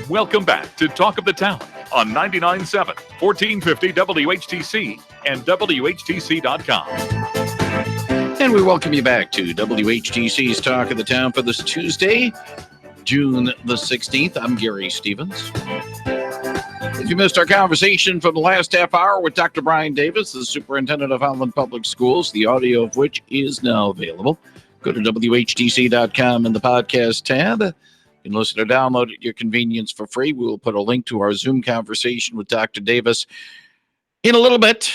Welcome back to Talk of the Town on 99.7, 1450 WHTC and WHTC.com. And we welcome you back to WHTC's Talk of the Town for this Tuesday, June the 16th. I'm Gary Stevens. If you missed our conversation from the last half hour with Dr. Brian Davis, the superintendent of Holland Public Schools, the audio of which is now available, go to WHTC.com in the podcast tab. You can listen or download at your convenience for free. We will put a link to our Zoom conversation with Dr. Davis in a little bit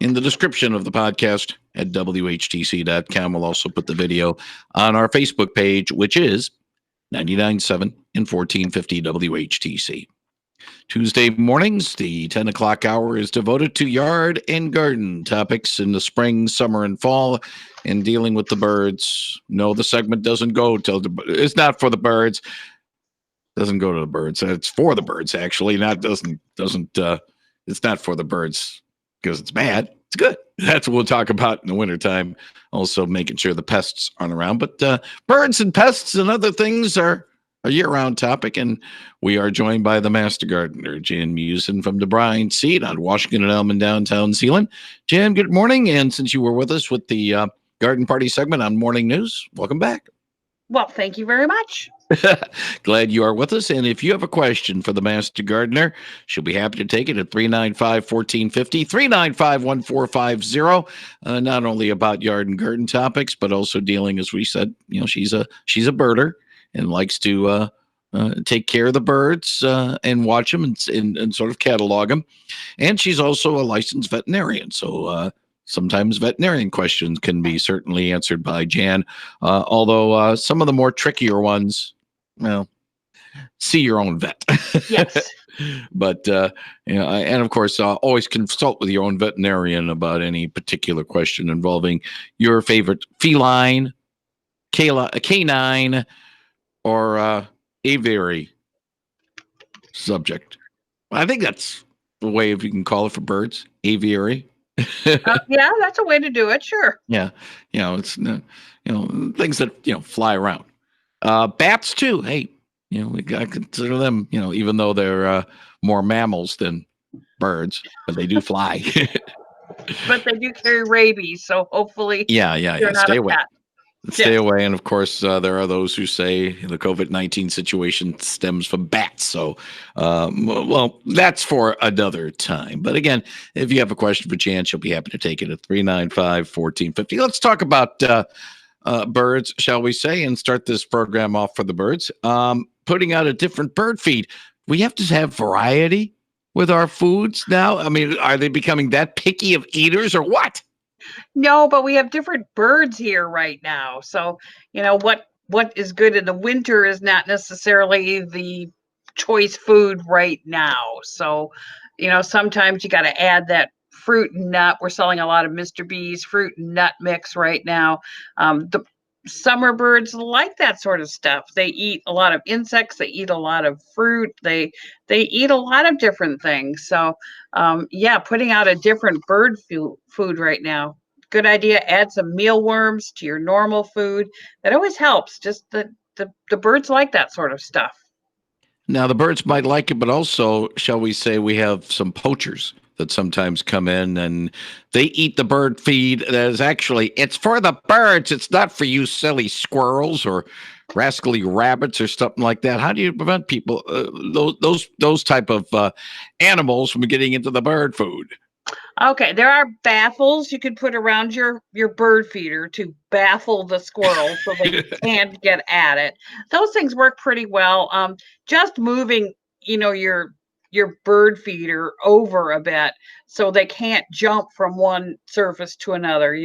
in the description of the podcast at WHTC.com. We'll also put the video on our Facebook page, which is 99.7 and 1450 WHTC. Tuesday mornings, the 10 o'clock hour is devoted to yard and garden topics in the spring, summer, and fall, and dealing with the birds. No, the segment doesn't go till it's not for the birds. Doesn't go to the birds. It's for the birds, actually. It's not for the birds because it's bad. It's good. That's what we'll talk about in the wintertime. Also making sure the pests aren't around. But birds and pests and other things are a year-round topic, and we are joined by the master gardener, Jan Meeuwsen from DeBruyn seed on Washington and Elm in downtown Zeeland. Jan, good morning, and since you were with us with the garden party segment on Morning News, welcome back. Well, thank you very much. Glad you are with us, and if you have a question for the master gardener, she'll be happy to take it at 395-1450, 395-1450, not only about yard and garden topics, but also dealing, as we said, she's a birder, and likes to take care of the birds and watch them and sort of catalog them. And she's also a licensed veterinarian. So sometimes veterinarian questions can be certainly answered by Jan. Although some of the more trickier ones, well, see your own vet. Yes. But, and of course, always consult with your own veterinarian about any particular question involving your favorite feline, canine, or aviary subject. I think that's the way, if you can call it for birds, aviary. Yeah, that's a way to do it. Sure. Yeah. It's, things that, fly around. Bats too. Hey, we got to consider them, even though they're more mammals than birds, but they do fly. But they do carry rabies. So hopefully, yeah. Not Stay away. Pet. Stay away. And of course, there are those who say the COVID-19 situation stems from bats. So, well, that's for another time. But again, if you have a question for Jan, she'll be happy to take it at 395-1450. Let's talk about birds, shall we say, and start this program off for the birds. Putting out a different bird feed. We have to have variety with our foods now. I mean, are they becoming that picky of eaters or what? No, but we have different birds here right now. So, what is good in the winter is not necessarily the choice food right now. So, sometimes you got to add that fruit and nut. We're selling a lot of Mr. B's fruit and nut mix right now. The summer birds like that sort of stuff. They eat a lot of insects. They eat a lot of fruit. They eat a lot of different things. So, putting out a different bird food right now. Good idea. Add some mealworms to your normal food. That always helps. Just the birds like that sort of stuff. Now, the birds might like it, but also, shall we say, we have some poachers that sometimes come in and they eat the bird feed that is actually, it's for the birds. It's not for you silly squirrels or rascally rabbits or something like that. How do you prevent people, those type of animals from getting into the bird food? Okay, there are baffles you could put around your bird feeder to baffle the squirrels so they can't get at it. Those things work pretty well. Just moving, your bird feeder over a bit so they can't jump from one surface to another,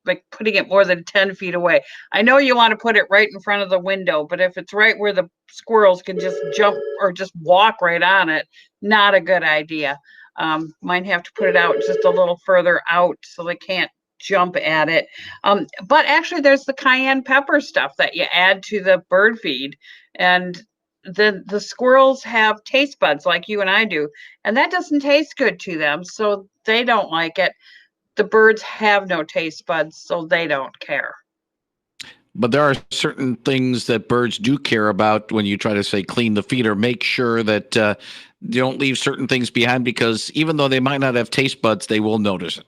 like putting it more than 10 feet away. I know you want to put it right in front of the window, but if it's right where the squirrels can just jump or just walk right on it, not a good idea. Might have to put it out just a little further out so they can't jump at it. But actually there's the cayenne pepper stuff that you add to the bird feed, and the squirrels have taste buds like you and I do, and that doesn't taste good to them, so they don't like it. The birds have no taste buds, so they don't care. But there are certain things that birds do care about when you try to say clean the feeder. Make sure that you don't leave certain things behind, because even though they might not have taste buds, they will notice it.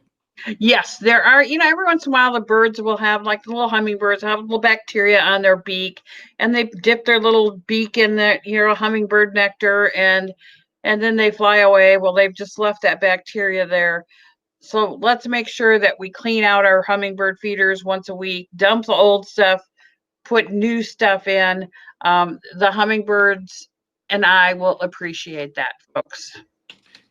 Yes, there are, every once in a while the birds will have, like the little hummingbirds have little bacteria on their beak, and they dip their little beak in the, hummingbird nectar, and then they fly away. Well, they've just left that bacteria there. So let's make sure that we clean out our hummingbird feeders once a week, dump the old stuff, put new stuff in. The hummingbirds and I will appreciate that, folks.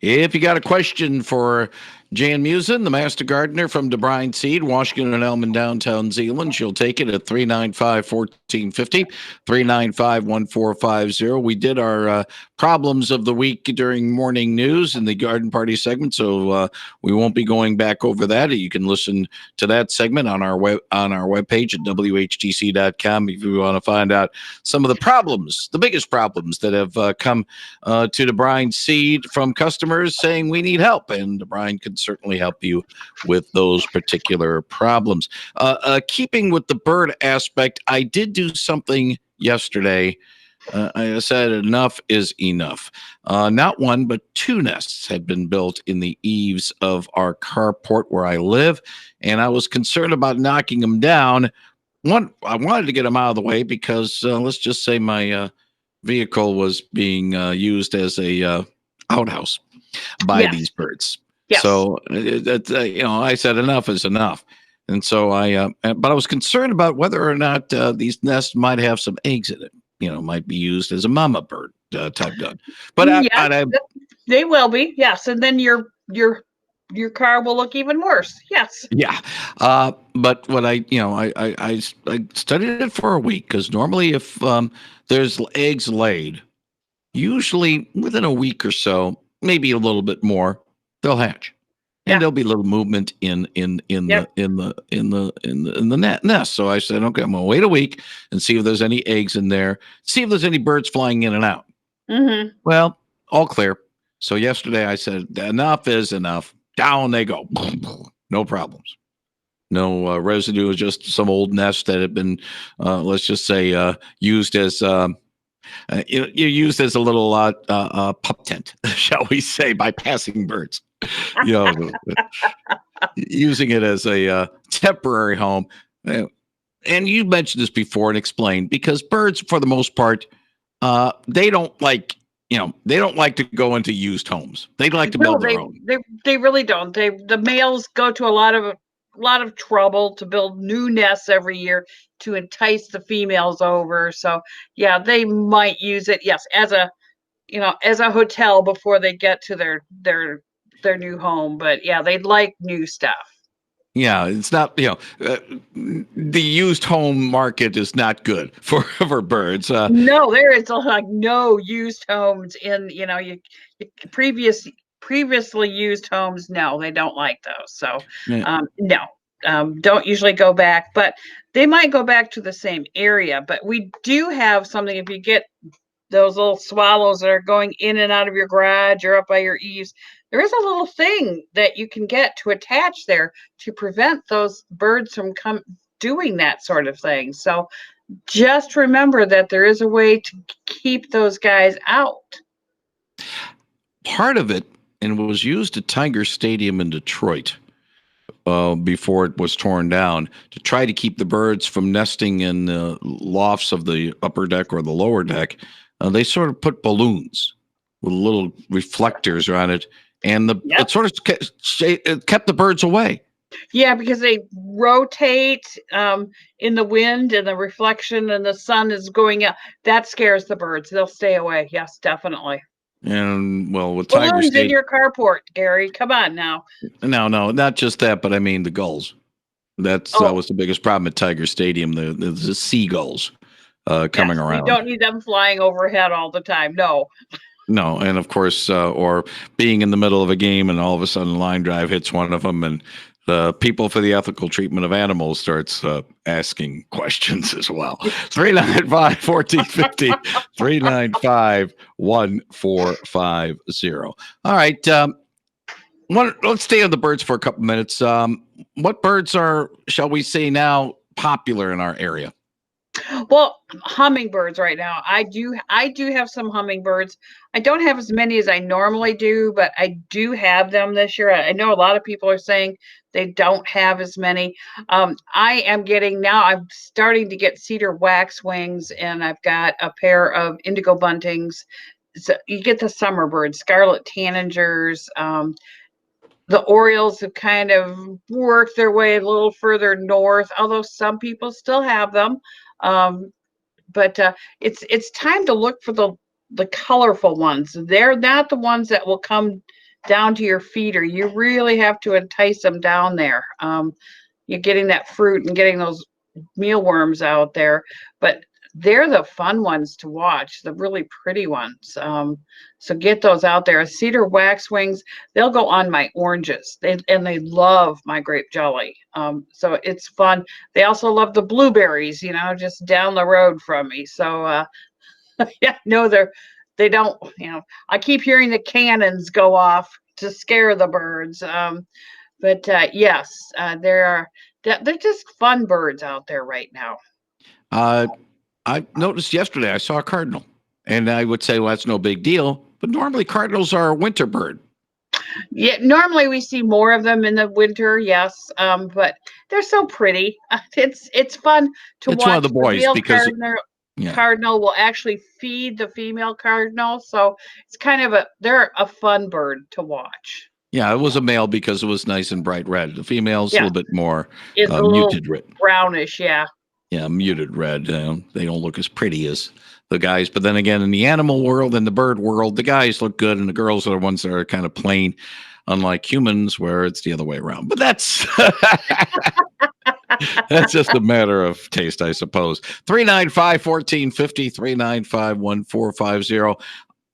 If you got a question for Jan Meeuwsen, the master gardener from DeBruyn Seed, Washington and Elm in downtown Zeeland, she'll take it at 395-1450, 395-1450. We did our problems of the week during morning news in the garden party segment, so we won't be going back over that. You can listen to that segment on our webpage at WHTC.com if you want to find out some of the problems, the biggest problems that have come to DeBruyn Seed from customers saying we need help, and DeBruyn can certainly help you with those particular problems. Keeping with the bird aspect, I did do something yesterday. I said enough is enough. Not one, but two nests had been built in the eaves of our carport where I live, and I was concerned about knocking them down. One, I wanted to get them out of the way because let's just say my vehicle was being used as a outhouse by these birds. Yes. So I said enough is enough. And so but I was concerned about whether or not these nests might have some eggs in it. Might be used as a mama bird type gun. But they will be. Yes. And then your car will look even worse. Yes. Yeah. But what I studied it for a week, because normally if there's eggs laid, usually within a week or so, maybe a little bit more, they'll hatch, and there'll be a little movement in the nest. So I said, okay, I'm gonna wait a week and see if there's any eggs in there, see if there's any birds flying in and out. Mm-hmm. Well, all clear. So yesterday I said enough is enough. Down they go. No problems. No residue, just some old nest that had been, let's just say, used as. You're used as a little pup tent, shall we say, by passing birds. Using it as a temporary home. And you mentioned this before and explained, because birds, for the most part, they don't like to go into used homes. They'd like to build their own. They really don't. The males go to a lot of trouble to build new nests every year to entice the females over. So yeah, they might use it, yes, as a hotel before they get to their new home. But yeah, they like new stuff. Yeah, it's not, the used home market is not good for birds. No, there is like no used homes in, previously used homes. No, they don't like those. So no. Don't usually go back, but they might go back to the same area. But we do have something, if you get those little swallows that are going in and out of your garage or up by your eaves, there is a little thing that you can get to attach there to prevent those birds from doing that sort of thing. So just remember that there is a way to keep those guys out. Part of it, and it was used at Tiger Stadium in Detroit, before it was torn down, to try to keep the birds from nesting in the lofts of the upper deck or the lower deck. They sort of put balloons with little reflectors on it, and it sort of kept the birds away. Yeah, because they rotate in the wind, and the reflection, and the sun is going out. That scares the birds. They'll stay away. Yes, definitely. And with Tiger Stadium in your carport, Gary. Come on now. No, not just that, but I mean the gulls. That was the biggest problem at Tiger Stadium. The seagulls coming around. You don't need them flying overhead all the time. No. No, and of course, or being in the middle of a game and all of a sudden line drive hits one of them, and the people for the ethical treatment of animals starts asking questions as well. 395-1450, 395-1450. All right. Let's stay on the birds for a couple minutes. What birds are, shall we say now, popular in our area? Well, hummingbirds right now. I do have some hummingbirds. I don't have as many as I normally do, but I do have them this year. I know a lot of people are saying they don't have as many. I am getting now. I'm starting to get cedar waxwings, and I've got a pair of indigo buntings. So you get the summer birds, scarlet tanagers. The Orioles have kind of worked their way a little further north, although some people still have them. Um, but it's time to look for the colorful ones. They're not the ones that will come down to your feeder. You really have to entice them down there. You're getting that fruit and getting those mealworms out there, but they're the fun ones to watch, the really pretty ones. So get those out there. Cedar waxwings, they'll go on my oranges. They love my grape jelly. So it's fun. They also love the blueberries, just down the road from me. So yeah, no, they don't, I keep hearing the cannons go off to scare the birds. But yes, they're just fun birds out there right now. I noticed yesterday I saw a cardinal, and I would say, well, that's no big deal. But normally cardinals are a winter bird. Yeah, normally we see more of them in the winter, yes. But they're so pretty. It's fun to It's watch. one of the boys male because cardinal will actually feed the female cardinal, so it's kind of they're a fun bird to watch. Yeah, it was a male because it was nice and bright red. The female's a Yeah, little bit more it's a little muted red. brownish, yeah. Yeah, muted red. They don't look as pretty as the guys. But then again, in the animal world and the bird world, the guys look good, and the girls are the ones that are kind of plain, unlike humans, where it's the other way around. But that's that's just a matter of taste, I suppose. 395-1450, 395-1450.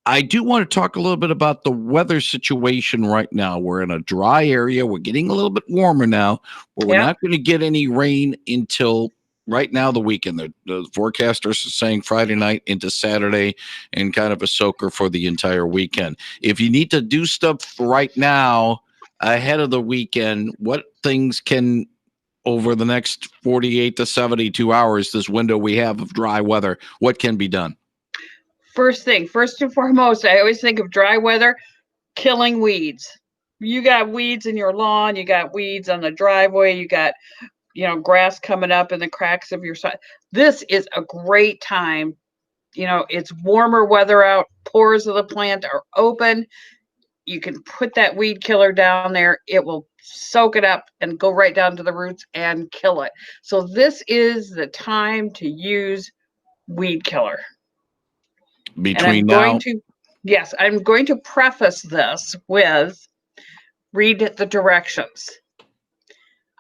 I do want to talk a little bit about the weather situation right now. We're in a dry area. We're getting a little bit warmer now, but we're not going to get any rain until right now the weekend. The forecasters are saying Friday night into Saturday and kind of a soaker for the entire weekend. If you need to do stuff right now ahead of the weekend, what things can over the next 48 to 72 hours, this window we have of dry weather, what can be done? First and foremost, I always think of dry weather, killing weeds. You got weeds in your lawn, you got weeds on the driveway, you got, grass coming up in the cracks of your side. This is a great time. It's warmer weather out, pores of the plant are open. You can put that weed killer down there. It will soak it up and go right down to the roots and kill it. So this is the time to use weed killer. Between now, I'm going to preface this with read the directions.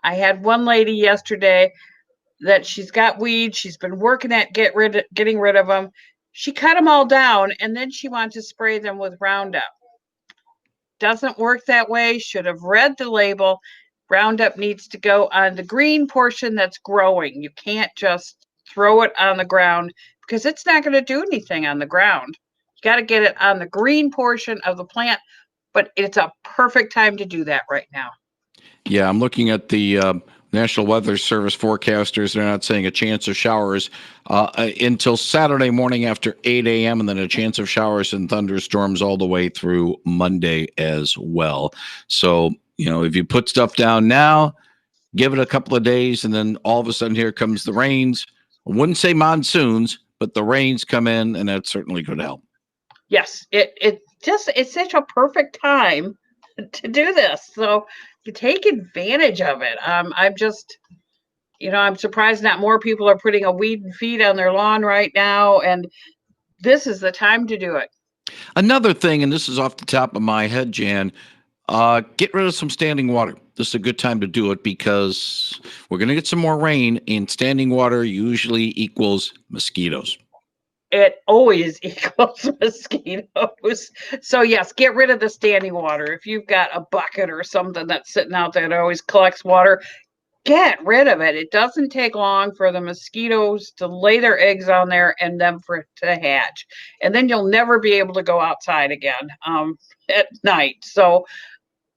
I had one lady yesterday that she's got weeds. She's been working at getting rid of them. She cut them all down, and then she wanted to spray them with Roundup. Doesn't work that way. Should have read the label. Roundup needs to go on the green portion that's growing. You can't just throw it on the ground because it's not going to do anything on the ground. You got to get it on the green portion of the plant, but it's a perfect time to do that right now. Yeah, I'm looking at the National Weather Service forecasters. They're not saying a chance of showers until Saturday morning after 8 a.m. and then a chance of showers and thunderstorms all the way through Monday as well. So, if you put stuff down now, give it a couple of days, and then all of a sudden here comes the rains. I wouldn't say monsoons, but the rains come in, and that certainly could help. Yes, it's such a perfect time to do this. So you take advantage of it. I'm just, I'm surprised not more people are putting a weed and feed on their lawn right now. And this is the time to do it. Another thing, and this is off the top of my head, Jan, get rid of some standing water. This is a good time to do it because we're going to get some more rain, and standing water usually equals mosquitoes. It always equals mosquitoes. So yes, get rid of the standing water. If you've got a bucket or something that's sitting out there that always collects water, get rid of it. It doesn't take long for the mosquitoes to lay their eggs on there and then for it to hatch. And then you'll never be able to go outside again at night. So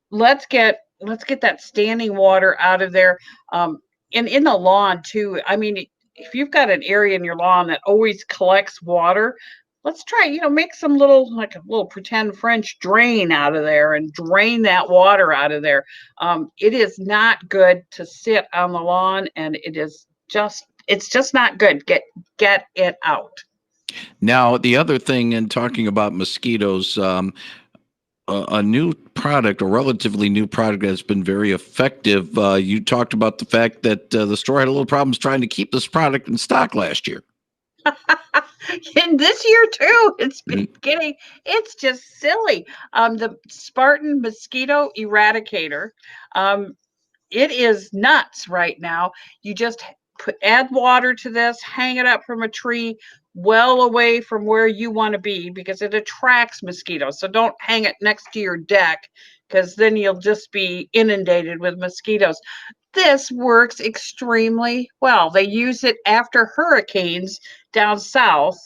let's get that standing water out of there. And in the lawn too. I mean, if you've got an area in your lawn that always collects water, let's try, make some like a little pretend French drain out of there and drain that water out of there. It is not good to sit on the lawn, and it's just not good. Get it out. Now, the other thing in talking about mosquitoes, a new product, a relatively new product that's been very effective. You talked about the fact that the store had a little problems trying to keep this product in stock last year. And this year too, it's just silly. The Spartan mosquito eradicator, it is nuts right now. You just add water to this, hang it up from a tree well away from where you want to be, because it attracts mosquitoes. So don't hang it next to your deck, because then you'll just be inundated with mosquitoes. This works extremely well. They use it after hurricanes down south,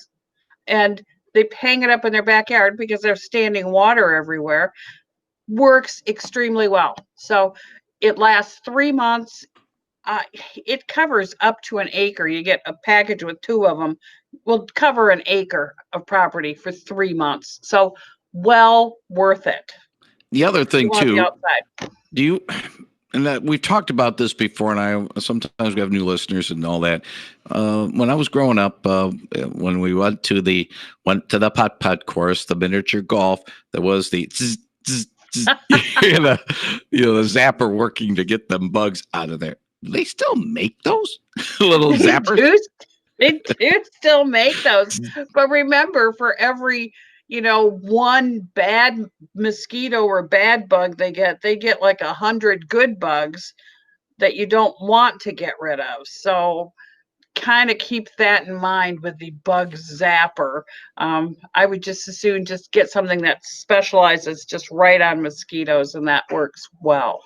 and they hang it up in their backyard because there's standing water everywhere. Works extremely well. So it lasts 3 months. It covers up to an acre. You get a package with 2 of them. Will cover an acre of property for 3 months. So well worth it. The other thing too, outside. do you, and that we've talked about this before, and sometimes we have new listeners and all that. When I was growing up, when we went to the putt course, the miniature golf, there was the the zapper working to get them bugs out of there. Do they still make those little zappers? They do still make those, but remember, for every one bad mosquito or bad bug they get like 100 good bugs that you don't want to get rid of. So kind of keep that in mind with the bug zapper. I would just as soon just get something that specializes just right on mosquitoes, and that works well.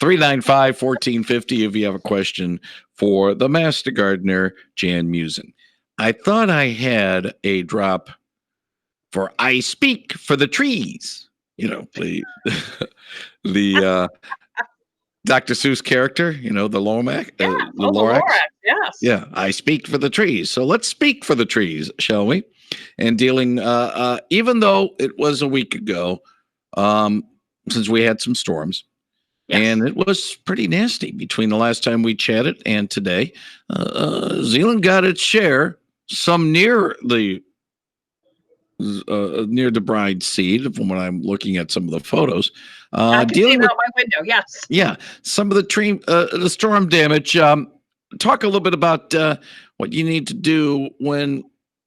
395-1450 if you have a question for the Master Gardener, Jan Meeuwsen. I thought I had a drop for I Speak for the Trees. The Dr. Seuss character, the Lorax. Yeah, the Lorax, yes. Yeah, I speak for the trees. So let's speak for the trees, shall we? And dealing, even though it was a week ago, since we had some storms, yes, and it was pretty nasty between the last time we chatted and today. Zeeland got its share, some near the DeBruyn seed, from when I'm looking at some of the photos. I can see it out my window. Yes. Yeah, some of the storm damage. Talk a little bit about what you need to do when.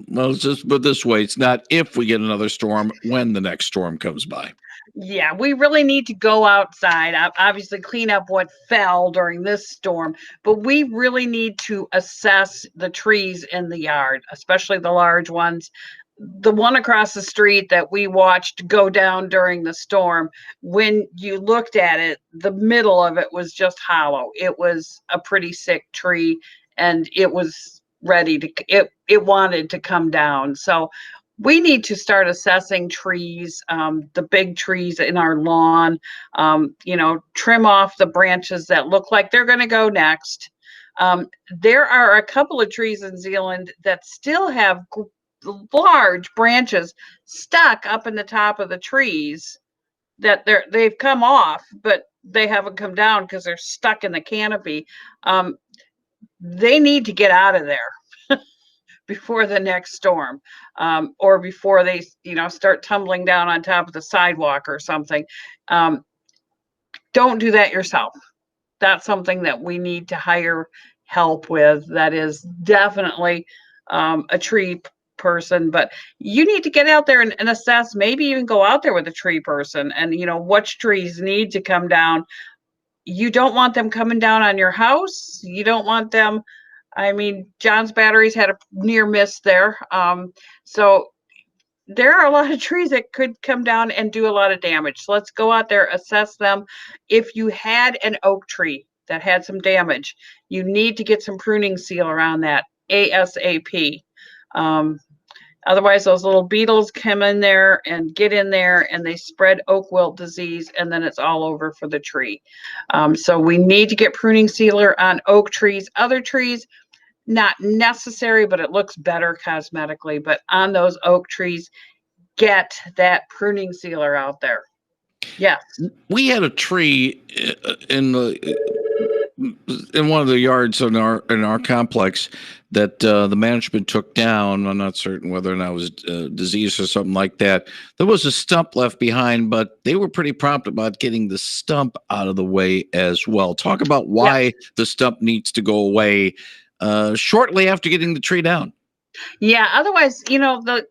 Well, let's just put it this way: it's not if we get another storm, when the next storm comes by. Yeah, we really need to go outside, obviously clean up what fell during this storm, but we really need to assess the trees in the yard, especially the large ones. The one across the street that we watched go down during the storm, when you looked at it, the middle of it was just hollow. It was a pretty sick tree, and it was ready to, it wanted to come down. So we need to start assessing trees, the big trees in our lawn, trim off the branches that look like they're going to go next. There are a couple of trees in Zeeland that still have large branches stuck up in the top of the trees that they've come off, but they haven't come down because they're stuck in the canopy. They need to get out of there before the next storm, or before they start tumbling down on top of the sidewalk or something. Don't do that yourself. That's something that we need to hire help with. That is definitely a tree person, but you need to get out there and assess, maybe even go out there with a tree person, and which trees need to come down. You don't want them coming down on your house. You don't want them, John's batteries had a near miss there. So there are a lot of trees that could come down and do a lot of damage. So let's go out there, assess them. If you had an oak tree that had some damage, you need to get some pruning seal around that ASAP. Otherwise, those little beetles come in there and get in there, and they spread oak wilt disease, and then it's all over for the tree. So we need to get pruning sealer on oak trees. Other trees, not necessary, but it looks better cosmetically. But on those oak trees, get that pruning sealer out there. Yes. We had a tree in one of the yards in our complex that the management took down. I'm not certain whether or not it was disease or something like that. There was a stump left behind, but they were pretty prompt about getting the stump out of the way as well. Talk about why the stump needs to go away shortly after getting the tree down. Yeah, otherwise,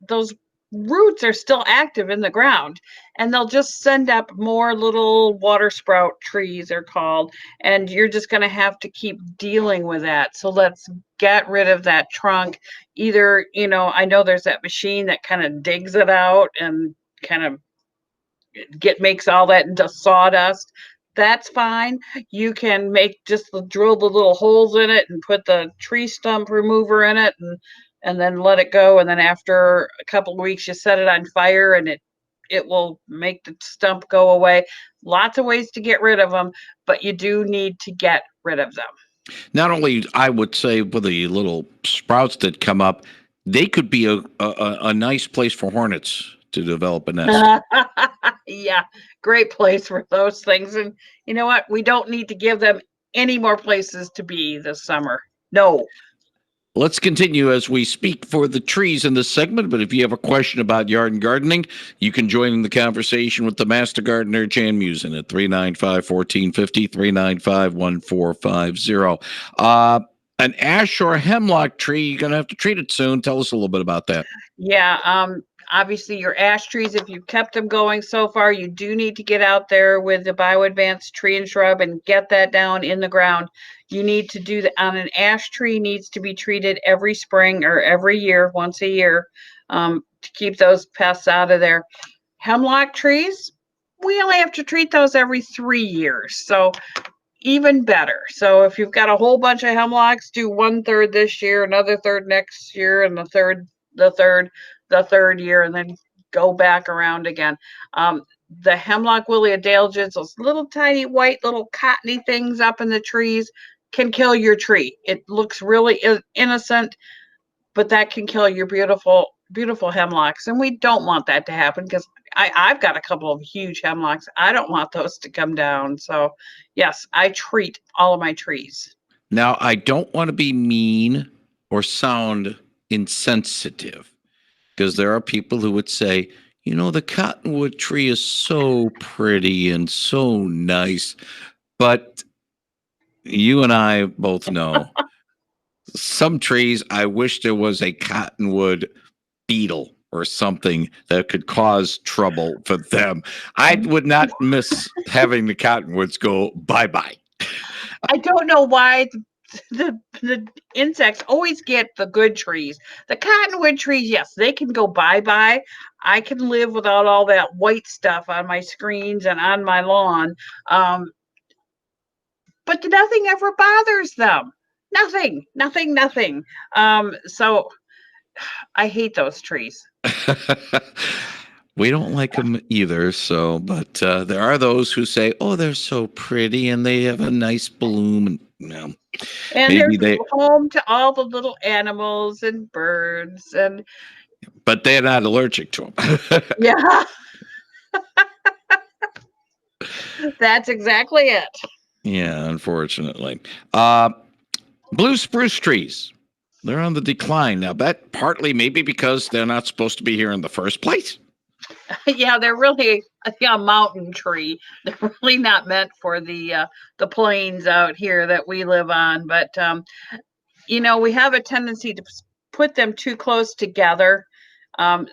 those roots are still active in the ground, and they'll just send up more little water sprout trees, they're called, and you're just going to have to keep dealing with that. So let's get rid of that trunk. Either, I know there's that machine that kind of digs it out and kind of makes all that into sawdust. That's fine. You can drill the little holes in it and put the tree stump remover in it, and then let it go. And then after a couple of weeks, you set it on fire, and it will make the stump go away. Lots of ways to get rid of them, but you do need to get rid of them. Not only, I would say, with the little sprouts that come up, they could be a nice place for hornets to develop a nest. Yeah, great place for those things. And you know what? We don't need to give them any more places to be this summer. No. Let's continue as we speak for the trees in this segment. But if you have a question about yard and gardening, you can join in the conversation with the Master Gardener, Jan Meeuwsen, at 395-1450, 395-1450. An ash or hemlock tree, you're going to have to treat it soon. Tell us a little bit about that. Yeah, obviously your ash trees, if you've kept them going so far, you do need to get out there with the BioAdvanced tree and shrub and get that down in the ground. You need to do that on an ash tree, needs to be treated every spring or every year, once a year, to keep those pests out of there. Hemlock trees, we only have to treat those every 3 years. So even better. So if you've got a whole bunch of hemlocks, do 1/3 this year, another third next year, and the third year, and then go back around again. The hemlock woolly adelgids, those little tiny white little cottony things up in the trees, can kill your tree. It looks really innocent, but that can kill your beautiful hemlocks, and we don't want that to happen because I've got a couple of huge hemlocks. I don't want those to come down. So yes, I treat all of my trees. Now, I don't want to be mean or sound insensitive, because there are people who would say, the cottonwood tree is so pretty and so nice, but you and I both know some trees, I wish there was a cottonwood beetle or something that could cause trouble for them. I would not miss having the cottonwoods go bye-bye. I don't know why the insects always get the good trees. The cottonwood trees, yes, they can go bye-bye. I can live without all that white stuff on my screens and on my lawn. But nothing ever bothers them. Nothing. So I hate those trees. We don't like them either. So, but there are those who say, "Oh, they're so pretty and they have a nice bloom." And And they're home to all the little animals and birds, but they're not allergic to them. Yeah. That's exactly it. Yeah, unfortunately. Blue spruce trees, they're on the decline. Now, that partly maybe because they're not supposed to be here in the first place. Yeah, they're really a mountain tree. They're really not meant for the plains out here that we live on. But we have a tendency to put them too close together.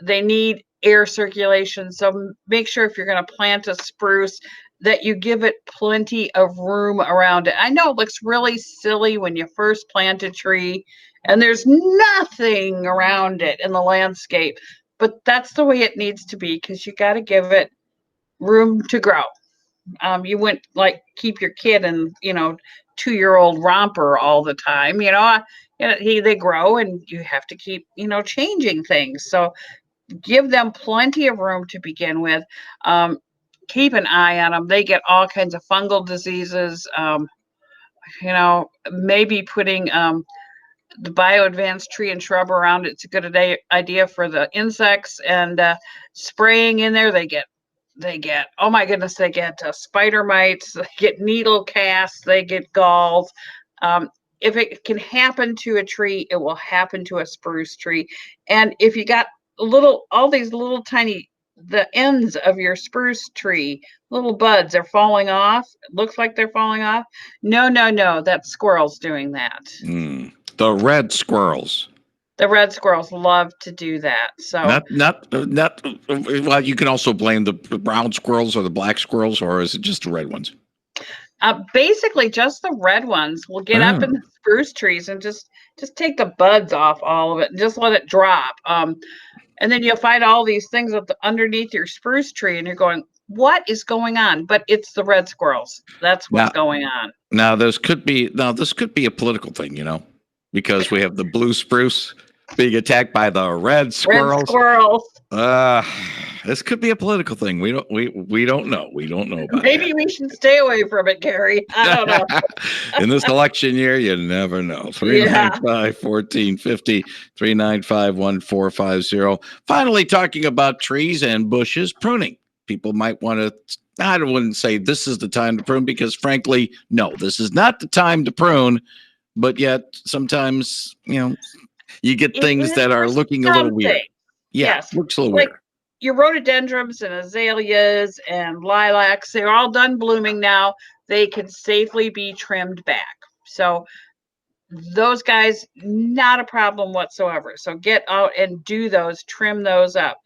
They need air circulation. So make sure if you're going to plant a spruce that you give it plenty of room around it. I know it looks really silly when you first plant a tree and there's nothing around it in the landscape, but that's the way it needs to be because you got to give it room to grow. You wouldn't keep your kid in 2-year-old romper all the time. They grow and you have to keep changing things. So give them plenty of room to begin with. Keep an eye on them. They get all kinds of fungal diseases. Maybe putting the bio-advanced tree and shrub around it's a good idea for the insects, and spraying in there, they get oh my goodness, they get spider mites, they get needle casts, they get galls. If it can happen to a tree, it will happen to a spruce tree. And if you got all these little tiny, the ends of your spruce tree, little buds are falling off. It looks like they're falling off. No, that squirrel's doing that. The red squirrels. The red squirrels love to do that. So not. Well, you can also blame the brown squirrels or the black squirrels, or is it just the red ones? Basically, just the red ones will get up in the spruce trees and just take the buds off all of it and just let it drop. And then you'll find all these things underneath your spruce tree, and you're going, "What is going on?" But it's the red squirrels. That's what's going on. Now, this could be a political thing, because we have the blue spruce being attacked by the red squirrels. Red squirrels. This could be a political thing. We don't know. We don't know about Maybe we should stay away from it, Gary. I don't know. In this election year, you never know. 395-1450, 395-1450. Finally, talking about trees and bushes, pruning. People might want to, I wouldn't say this is the time to prune, because frankly, no, this is not the time to prune. But yet, sometimes, you get things that are looking a little weird. Yeah, yes. Looks a little weird. Your rhododendrons and azaleas and lilacs, they're all done blooming now. They can safely be trimmed back. So those guys, not a problem whatsoever. So get out and do those, trim those up.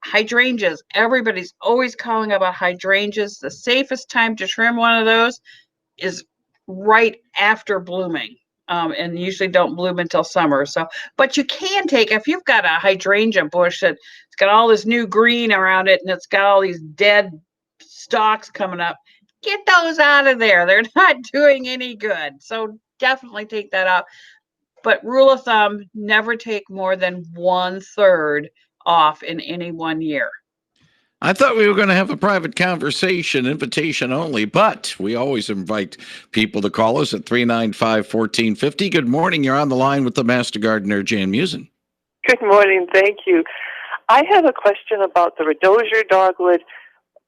Hydrangeas, everybody's always calling about hydrangeas. The safest time to trim one of those is right after blooming. And usually don't bloom until summer. But you can take, if you've got a hydrangea bush that's got all this new green around it and it's got all these dead stalks coming up, get those out of there. They're not doing any good. So definitely take that out. But rule of thumb, never take more than 1/3 off in any 1 year. I thought we were going to have a private conversation, invitation only, but we always invite people to call us at 395-1450. Good morning. You're on the line with the Master Gardener, Jan Meeuwsen. Good morning. Thank you. I have a question about the rhodosier dogwood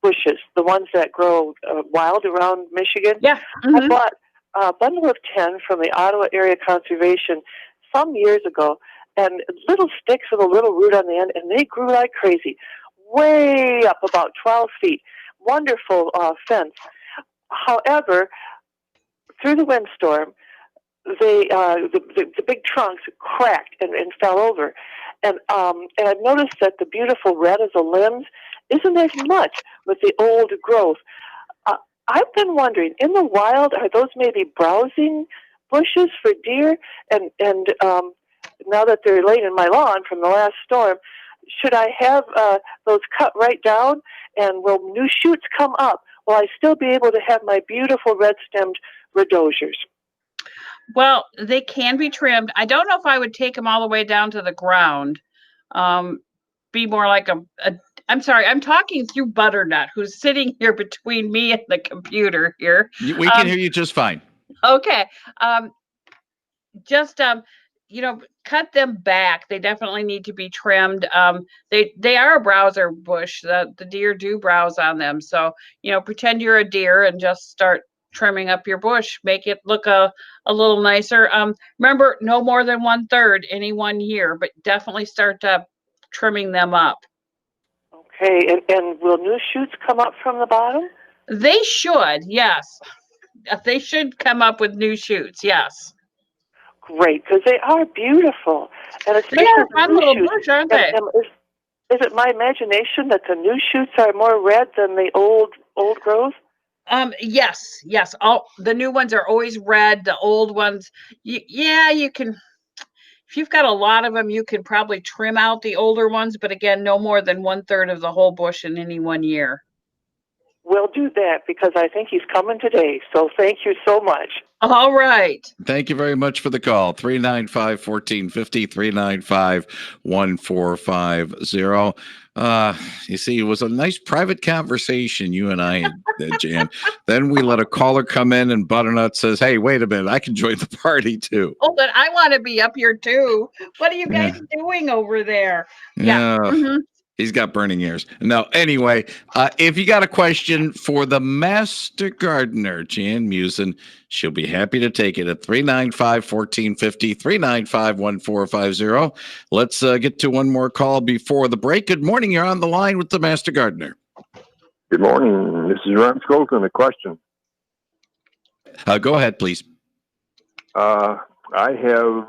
bushes, the ones that grow wild around Michigan. Yeah. I bought a bundle of 10 from the Ottawa Area Conservation some years ago, and little sticks with a little root on the end, and they grew like crazy. Way up about 12 feet. Wonderful fence. However, through the windstorm, the big trunks cracked and fell over. And I've noticed that the beautiful red of the limbs isn't as much with the old growth. I've been wondering, in the wild, are those maybe browsing bushes for deer? And now that they're laying in my lawn from the last storm, should I have those cut right down, and will new shoots come up? Will I still be able to have my beautiful red-stemmed rhodosiers? Well, they can be trimmed. I don't know if I would take them all the way down to the ground. Be more like I'm sorry, I'm talking through Butternut, who's sitting here between me and the computer here. We can hear you just fine. Okay. Cut them back. They definitely need to be trimmed. They are a browser bush. The deer do browse on them. So, pretend you're a deer and just start trimming up your bush. Make it look a little nicer. Remember, no more than 1/3 any 1 year, but definitely start trimming them up. Okay, and will new shoots come up from the bottom? They should, yes. They should come up with new shoots, yes. Great, because they are beautiful. And especially they are a fun little bush, aren't they? Is it my imagination that the new shoots are more red than the old growth? Yes. All the new ones are always red. The old ones, you can. If you've got a lot of them, you can probably trim out the older ones. But again, no more than 1/3 of the whole bush in any 1 year. We'll do that because I think he's coming today. So thank you so much. All right. Thank you very much for the call. 395-1450, 395-1450. You see, it was a nice private conversation you and I had, Jan. Then we let a caller come in and Butternut says, hey, wait a minute, I can join the party too. Oh, but I want to be up here too. What are you guys doing over there? Yeah. He's got burning ears. No, anyway, if you got a question for the master gardener, Jan Meeuwsen, she'll be happy to take it at 395-1450, 395-1450. Let's get to one more call before the break. Good morning. You're on the line with the master gardener. Good morning. This is Ron Skolton. A question. Go ahead, please. I have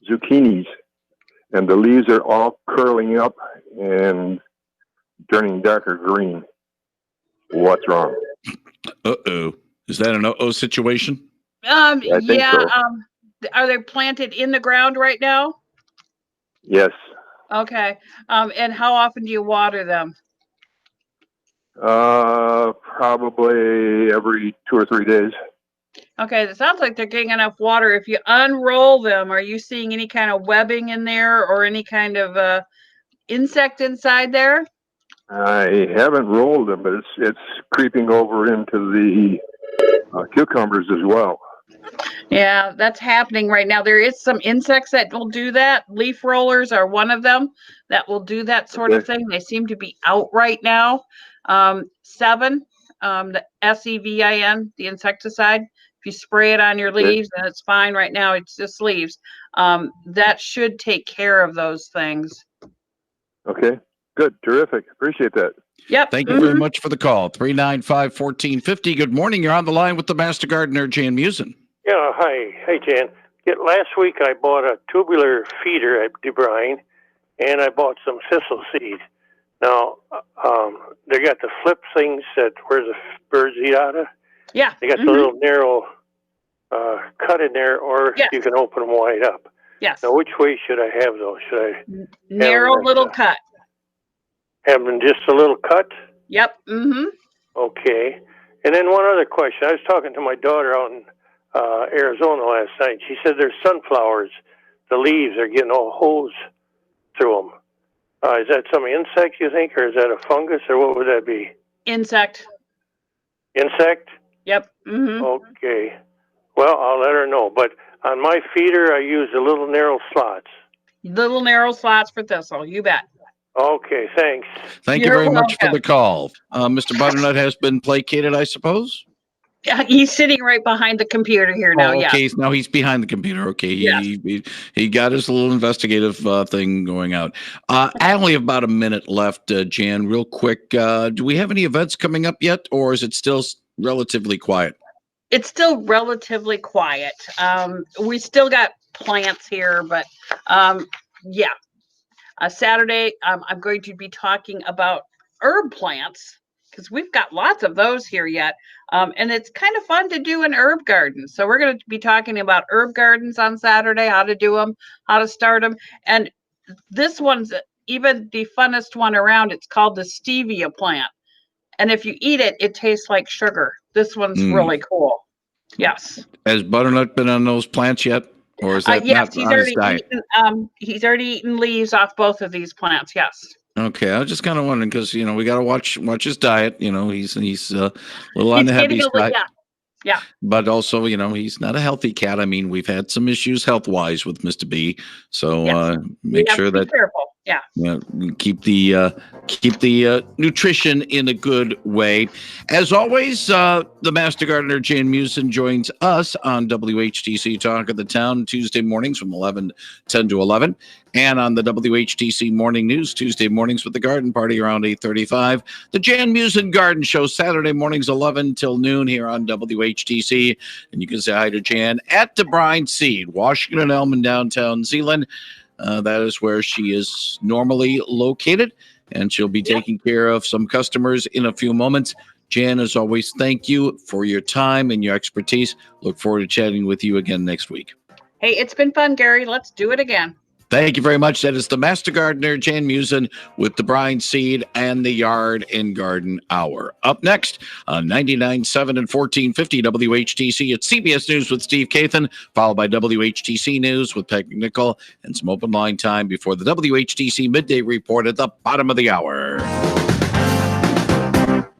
zucchinis, and the leaves are all curling up and turning darker green. What's wrong? Uh-oh. Is that an uh-oh situation? I think so. Are they planted in the ground right now? Yes. Okay. And how often do you water them? Probably every 2 or 3 days. Okay, it sounds like they're getting enough water. If you unroll them, are you seeing any kind of webbing in there or any kind of insect inside there? I haven't rolled them, but it's creeping over into the cucumbers as well. Yeah, that's happening right now. There is some insects that will do that. Leaf rollers are one of them that will do that sort of thing. They seem to be out right now. Sevin, the SEVIN, the insecticide. If you spray it on your leaves, and it's fine right now, it's just leaves. That should take care of those things. Okay, good, terrific. Appreciate that. Yep. Thank you very much for the call. 395-1450. Good morning. You're on the line with the master gardener, Jan Meeuwsen. Yeah, hi. Hey, Jan. Last week I bought a tubular feeder at DeBruyn, and I bought some thistle seed. Now, they got the flip things that where the birds eat out of. Yeah. They got the little narrow cut in there, or you can open them wide up. Yes. Now, which way should I have those? Should I narrow little cut? Have them just a little cut? Yep. Okay. And then one other question. I was talking to my daughter out in Arizona last night. She said there's sunflowers. The leaves are getting all holes through them. Is that some insect, you think, or is that a fungus, or what would that be? Insect. Insect? Yep. Okay. Well, I'll let her know. But on my feeder, I use the little narrow slots. Little narrow slots for thistle. You bet. Okay, thanks. Thank you very much for the call. Mr. Butternut has been placated, I suppose? Yeah, he's sitting right behind the computer here now. Okay, now he's behind the computer. Okay, he got his little investigative thing going out. I only have about a minute left, Jan. Real quick, do we have any events coming up yet, or is it still relatively quiet? It's still relatively quiet. We still got plants here, but Saturday I'm going to be talking about herb plants because we've got lots of those here yet. And it's kind of fun to do an herb garden. So we're going to be talking about herb gardens on Saturday, how to do them, how to start them. And this one's even the funnest one around. It's called the stevia plant. And if you eat it, it tastes like sugar. This one's really cool. Yes. Has Butternut been on those plants yet? Or is that not he's on his diet? He's already eaten leaves off both of these plants. Yes. Okay, I was just kind of wondering because we got to watch his diet. He's a little on the heavy side. Yeah. But also, he's not a healthy cat. I mean, we've had some issues health wise with Mr. B. So make sure that careful. Yeah. Keep the nutrition in a good way. As always, the Master Gardener Jan Meeuwsen joins us on WHTC Talk of the Town Tuesday mornings from 10 to 11. And on the WHTC Morning News, Tuesday mornings with the Garden Party around 8:35. The Jan Meeuwsen Garden Show, Saturday mornings 11 till noon here on WHTC. And you can say hi to Jan at DeBruyn Seed, Washington and Elm in downtown Zeeland. That is where she is normally located. And she'll be taking care of some customers in a few moments. Jan, as always, thank you for your time and your expertise. Look forward to chatting with you again next week. Hey, it's been fun, Gary. Let's do it again. Thank you very much. That is the Master Gardener, Jan Meeuwsen, with DeBruyn Seed and the Yard and Garden Hour. Up next on 99.7 and 1450 WHTC, it's CBS News with Steve Kathan, followed by WHTC News with Peg Nickel, and some open line time before the WHTC Midday Report at the bottom of the hour.